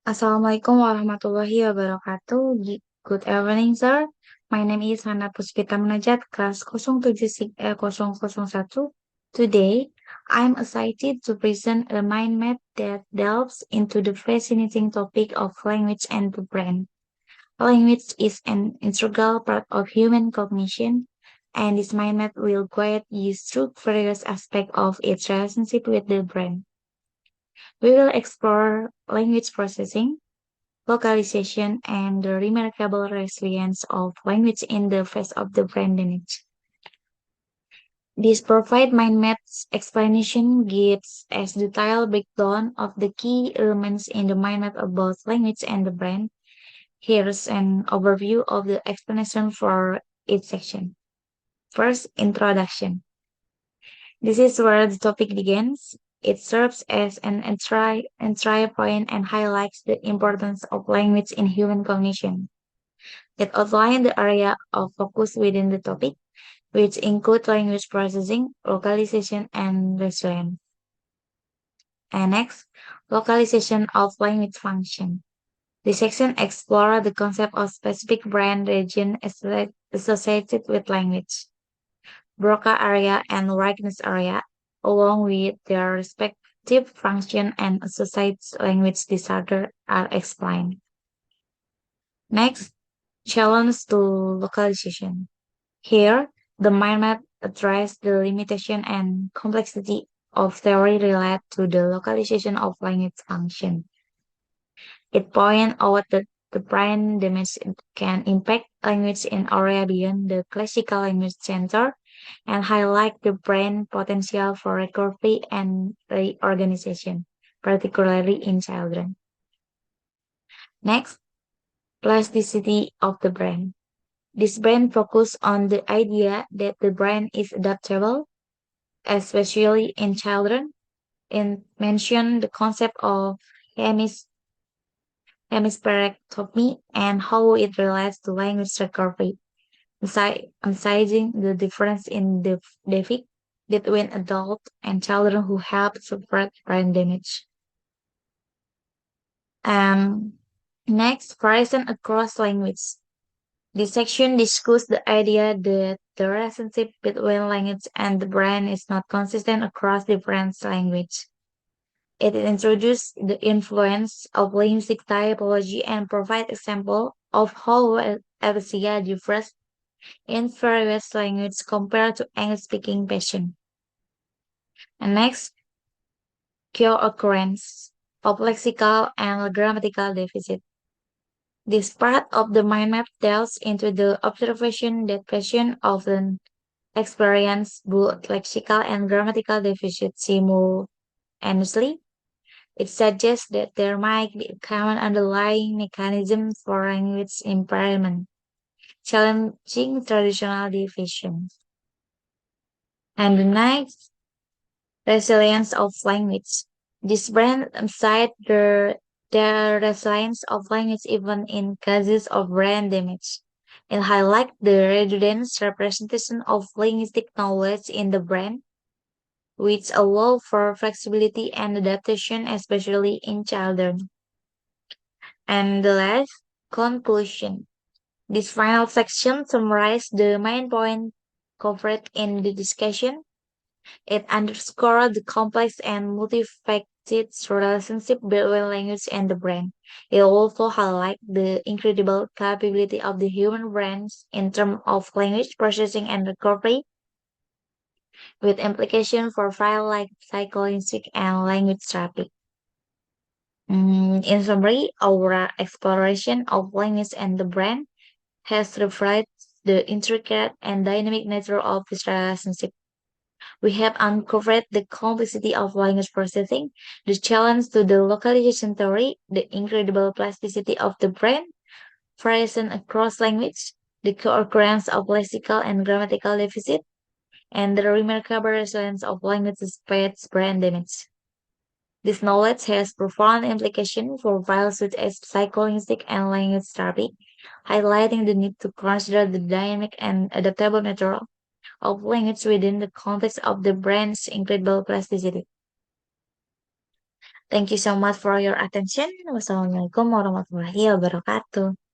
Assalamualaikum warahmatullahi wabarakatuh. Good evening, sir. My name is Hana Puspita Munajat, class 076 001. Today, I'm excited to present a mind map that delves into the fascinating topic of language and the brain. Language is an integral part of human cognition, and this mind map will guide you through various aspects of its relationship with the brain. We will explore language processing, localization, and the remarkable resilience of language in the face of the brain damage. This provide mind maps explanation gives as detailed breakdown of the key elements in the mind map about language and the brain. Here's an overview of the explanation for each section. First, introduction. This is where the topic begins. It serves as an entry point and highlights the importance of language in human cognition. It outlines the area of focus within the topic, which include language processing, localization, and resilience. And next, localization of language function. This section explores the concept of specific brain region associated with language, Broca area and Weakness area, along with their respective function and associated language disorder are explained. Next, challenge to localization. Here, the mind map addresses the limitation and complexity of theory related to the localization of language function. It points out that the brain damage can impact language in area beyond the classical language center and highlight the brain potential for recovery and reorganization, particularly in children. Next, plasticity of the brain. This brain focus on the idea that the brain is adaptable, especially in children, and mention the concept of hemis- hemispherectomy and how it relates to language recovery, emphasizing the difference in the defect between adults and children who have suffered brain damage. And next, variation across language. This section discusses the idea that the relationship between language and the brain is not consistent across different languages. It introduces the influence of linguistic typology and provides example of how aphasia differs in various languages compared to English-speaking patients. And next, co-occurrence of lexical and grammatical deficit. This part of the mind map delves into the observation that patients often experience both lexical and grammatical deficits simultaneously. It suggests that there might be a common underlying mechanism for language impairment, challenging traditional divisions. And the next, resilience of language. This brand emphasized the resilience of language even in cases of brain damage. It highlights the redundant representation of linguistic knowledge in the brain, which allow for flexibility and adaptation, especially in children. And the last, conclusion. This final section summarizes the main point covered in the discussion. It underscores the complex and multifaceted relationship between language and the brain. It also highlights the incredible capability of the human brains in terms of language processing and recovery, with implications for fields like psycholinguistic and language therapy. In summary, our exploration of language and the brain has revealed the intricate and dynamic nature of this relationship. We have uncovered the complexity of language processing, the challenge to the localization theory, the incredible plasticity of the brain, variation across language, the co-occurrence of lexical and grammatical deficit, and the remarkable resilience of language despite brain damage. This knowledge has profound implications for fields such as psycholinguistic and language therapy, highlighting the need to consider the dynamic and adaptable nature of language within the context of the brain's incredible plasticity. Thank you so much for your attention. Wassalamualaikum warahmatullahi wabarakatuh.